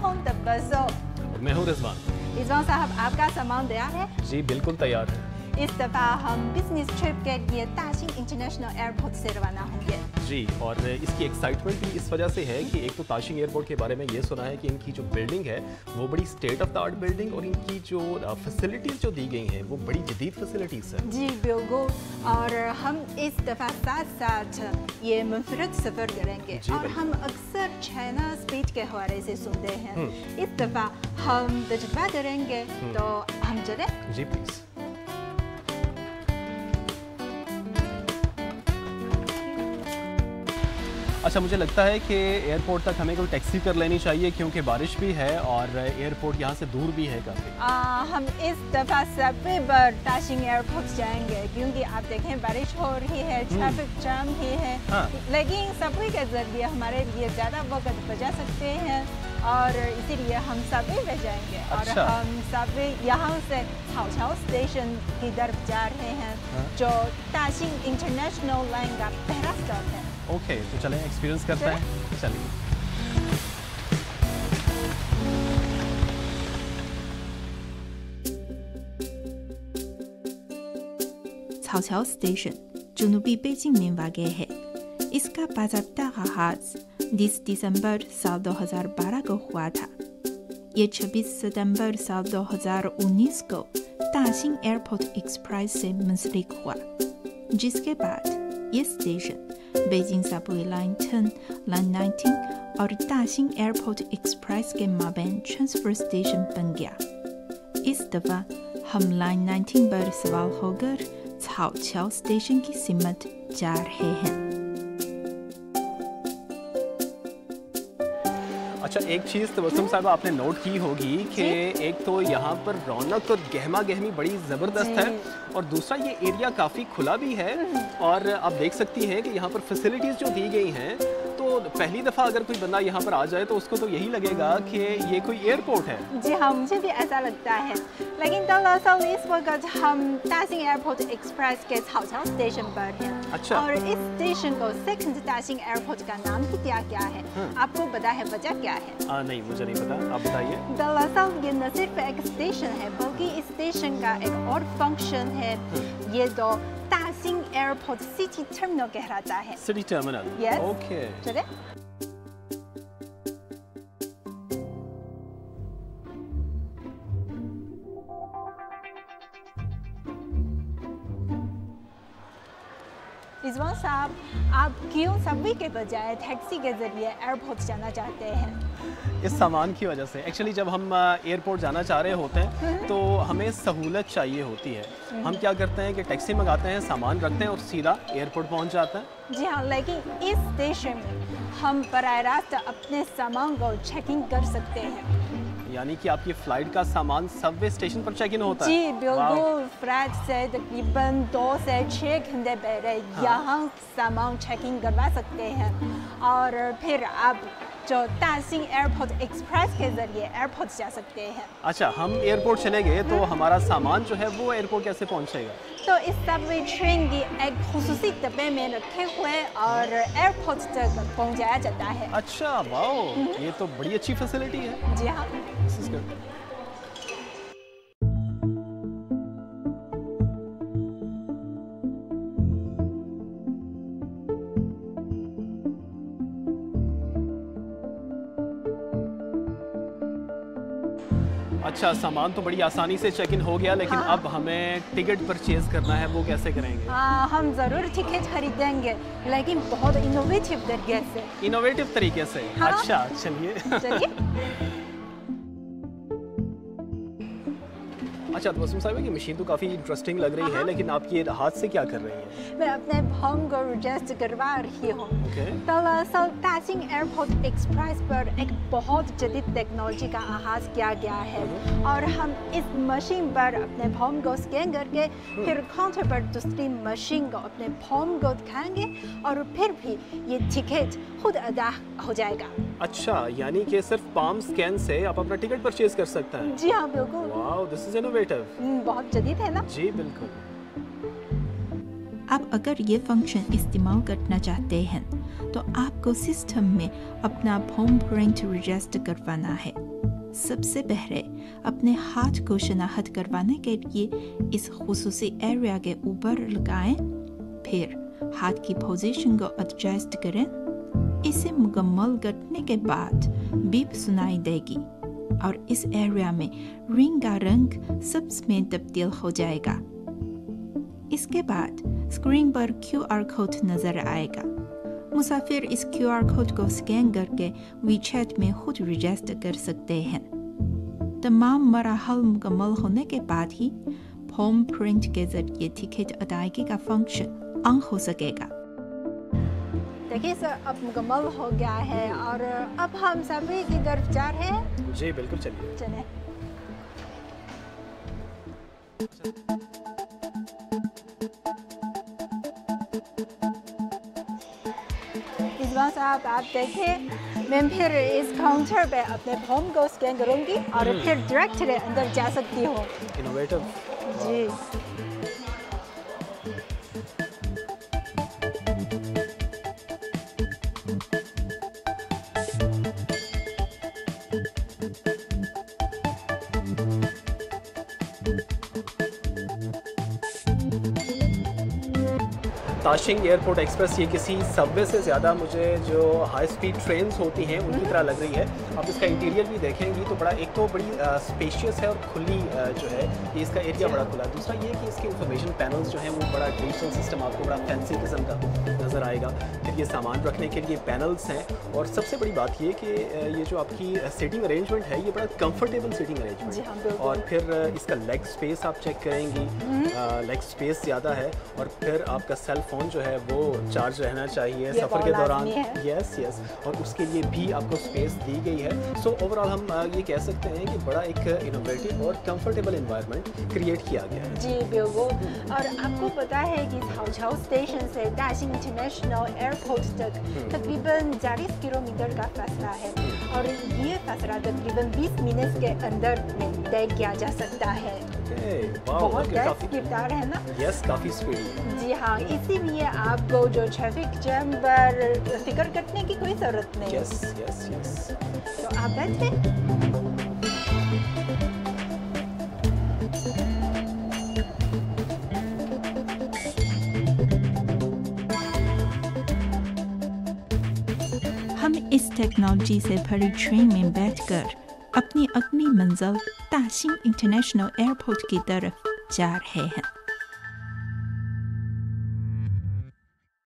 Phone तब्बसो। मैं हूँ रिजवान। रिजवान साहब, आपका सामान तैयार है? जी बिल्कुल तैयार है। इस दफा हम बिजनेस ट्रिप के लिए ताशिंग इंटरनेशनल एयरपोर्ट से रवाना होंगे। जी, और इसकी एक्साइटमेंट भी इस वजह से है कि एक तो ताशिंग एयरपोर्ट के बारे में ये सुना है कि इनकी जो बिल्डिंग है वो बड़ी state of the art building, और इनकी जो फैसिलिटीज़ जो दी गई हैं वो बड़ी जदीद फैसिलिटीज़ हैं। जी बिल्कुल, और हम इस दफा साथ साथ ये मुनफरद सफ़र करेंगे और हम अक्सर चाइना स्पीड के हवाले से सुनते हैं। इस दफा हम तजुर्बा करेंगे, तो हम चलें? जी प्लीज़। अच्छा, मुझे लगता है कि एयरपोर्ट तक हमें कोई टैक्सी कर लेनी चाहिए क्योंकि बारिश भी है और एयरपोर्ट यहाँ से दूर भी है काफ़ी। हम इस दफ़ा सबवे पर ताशिंग एयरपोर्ट जाएंगे क्योंकि आप देखें बारिश हो रही है, ट्रैफिक जाम ही है। लेकिन सबवे के जरिए हमारे लिए ज़्यादा वक्त बचा सकते हैं और इसीलिए हम सबवे पे जाएंगे। और हम सबवे यहाँ से चाओचाओ स्टेशन की तरफ जा रहे हैं, जो ताशिंग इंटरनेशनल लाइन का पहला स्टॉप है। ओके, तो चलें एक्सपीरियंस करते हैं। चलिए। चाओचाओ स्टेशन जुनूबी बेजिंग में वाक़ है। इसका बाज़ाब्ता आगाज़ 10 दिसंबर साल 2012 को हुआ था। ये 26 सितंबर साल 2019 को ताशिंग एयरपोर्ट एक्सप्रेस से मुंसलिक हुआ, जिसके बाद ये station Beijing Subway line 10, line 19 और ताशिंग एयरपोर्ट एक्सप्रेस के माबैन ट्रांसफर स्टेशन बन गया। इस दफ़ा हम लाइन 19 पर सवार होकर चाओचाओ स्टेशन की सिमत जा रहे हैं। अच्छा, एक चीज़ तबस्सुम साहब आपने नोट की होगी कि एक तो यहाँ पर रौनक और गहमा गहमी बड़ी ज़बरदस्त है, और दूसरा ये एरिया काफ़ी खुला भी है, और आप देख सकती हैं कि यहाँ पर फैसिलिटीज़ जो दी गई हैं, तो पहली दफ़ा अगर कोई बंदा यहाँ पर आ जाए तो उसको तो यही लगेगा कि ये कोई एयरपोर्ट है। जी हाँ, मुझे भी ऐसा लगता है। लेकिन दरअसल इस वक्त हम ताशिंग एयरपोर्ट एक्सप्रेस के चाओचाओ स्टेशन पर हैं। अच्छा। और इस स्टेशन को सेकंड ताशिंग एयरपोर्ट का नाम ही दिया गया है। आपको पता है वजह क्या है? नहीं, मुझे नहीं पता, आप बताइए। दरअसल ये न सिर्फ एक स्टेशन है बल्कि इस स्टेशन का एक और फंक्शन है। ये तो ताशिंग एयरपोर्ट सिटी टर्मिनल कहलाता है। City terminal. यस। ओके। चले। रिजवान साहब, आप क्यों सबवे के बजाय टैक्सी के जरिए एयरपोर्ट जाना चाहते हैं? इस सामान की वजह से। एक्चुअली जब हम एयरपोर्ट जाना चाह रहे होते हैं तो हमें सहूलत चाहिए होती है। हम क्या करते हैं कि टैक्सी मंगाते हैं, सामान रखते हैं और सीधा एयरपोर्ट पहुंच जाते हैं। जी हाँ, लेकिन इस स्टेशन में हम बराह रास्त अपने सामान को चेकिंग कर सकते हैं। यानी कि आपकी फ़्लाइट का सामान सबवे स्टेशन पर चेक इन होता है? जी बिल्कुल, फ्लाइट से तकरीबन 2 से 6 घंटे पहले यहाँ सामान चेकिंग करवा सकते हैं, और फिर आप जो ताशिंग एयरपोर्ट एक्सप्रेस के जरिए एयरपोर्ट जा सकते हैं। अच्छा, हम एयरपोर्ट चले गए तो हमारा सामान जो है वो एयरपोर्ट कैसे पहुँचेगा? तो इस सबवे ट्रेन की एक खुसूसी डब्बे में रखे हुए और एयरपोर्ट तक पहुँचाया जाता है। अच्छा, वाओ, ये तो बड़ी अच्छी फैसिलिटी है। जी हाँ। अच्छा, सामान तो बड़ी आसानी से चेक इन हो गया, लेकिन अब हमें टिकट परचेज करना है, वो कैसे करेंगे? हम ज़रूर टिकट खरीदेंगे, लेकिन बहुत इनोवेटिव तरीके से। इनोवेटिव तरीके से? अच्छा, चलिए। अच्छा, तो तबस्सुम साहिबा, ये मशीन तो काफ़ी इंटरेस्टिंग लग रही है, लेकिन आप ये हाथ से क्या कर रही हैं? मैं अपने फॉर्म को रजिस्टर करवा रही हूँ। दरअसल ताशिंग एयरपोर्ट एक्सप्रेस पर एक बहुत जदीद टेक्नोलॉजी का आगाज़ किया गया है, और हम इस मशीन पर अपने फॉर्म को स्कैन करके फिर काउंटर पर दूसरी मशीन को अपने फॉर्म को दिखाएंगे, और फिर भी ये टिकट खुद अदा हो जाएगा। अच्छा, यानी कि सिर्फ पाम स्कैन से आप अपना टिकट परचेज कर सकते हैं? जी हाँ, बिल्कुल। Wow, this is innovative. बहुत जदीद है ना? जी बिल्कुल। आप अगर ये फंक्शन इस्तेमाल करना चाहते हैं तो आपको सिस्टम में अपना होम प्रिंट रजिस्टर करवाना है। सबसे पहले अपने हाथ को शनाख्त करवाने के लिए इस खुसूसी एरिया के ऊपर लगाएं, फिर हाथ की पोजीशन को एडजस्ट करें। इसे मुकम्मल करने के बाद बीप सुनाई देगी और इस एरिया में रिंग का रंग सब्ज में तब्दील हो जाएगा। इसके बाद स्क्रीन पर QR कोड नजर आएगा। मुसाफिर इस QR कोड को स्कैन करके WeChat में खुद रजिस्टर कर सकते हैं। तमाम मराहल मुकम्मल होने के बाद ही फॉर्म प्रिंट के जरिए टिकट अदायगी का फंक्शन ऑन हो सकेगा। देखिए सर, अब मुकम्मल हो गया है और अब हम सभी की तरफ जा रहे हैं। जी बिल्कुल, चलिए चलें। रिजवान साहब, आप देखें, मैं फिर इस काउंटर पे अपने फॉर्म को स्कैन करूंगी और फिर डायरेक्ट अंदर जा सकती हूँ। इनोवेटिव जी। ताशिंग एयरपोर्ट एक्सप्रेस ये किसी सबवे से ज़्यादा मुझे जो हाई स्पीड ट्रेन्स होती हैं उनकी तरह लग रही है। आप इसका इंटीरियर भी देखेंगी तो बड़ा, एक तो बड़ी स्पेशियस है और खुली जो है ये इसका एरिया बड़ा खुला है। दूसरा ये कि इसके इंफॉर्मेशन पैनल्स जो हैं वो बड़ा डिजिटल सिस्टम आपको बड़ा फैंसी किस्म का नज़र आएगा। फिर ये सामान रखने के लिए पैनल्स हैं और सबसे बड़ी बात ये कि ये जो आपकी सीटिंग अरेंजमेंट है ये बड़ा कंफर्टेबल सीटिंग अरेंजमेंट। और फिर इसका लेग स्पेस आप चेक करेंगी, लेग स्पेस ज़्यादा है। और फिर आपका सेल फोन जो है वो चार्ज रहना चाहिए सफ़र के दौरान। यस, और उसके लिए भी आपको स्पेस दी गई है। सो ओवरऑल हम ये कह सकते हैं कि बड़ा एक इनोवेटिव और कंफर्टेबल एनवायरनमेंट क्रिएट किया गया है। जी बिल्कुल। और आपको पता है कि हाओचाओ स्टेशन से दाशिंग इंटरनेशनल एयरपोर्ट तक तकरीबन 40 किलोमीटर का फासला है और ये फासला तकरीबन 20 मिनट के अंदर में तय किया जा सकता है। बहुत तेज रफ्तार है ना? यस, काफ़ी स्पीड। जी हाँ, इसीलिए आपको जो ट्रैफिक जैम पर फिक्र करने की कोई ज़रूरत नहीं। यस। तो आप बैठे। हम इस टेक्नोलॉजी से भरी ट्रेन में बैठकर अपनी अगली मंजिल ताशिंग इंटरनेशनल एयरपोर्ट की तरफ जा रहे हैं।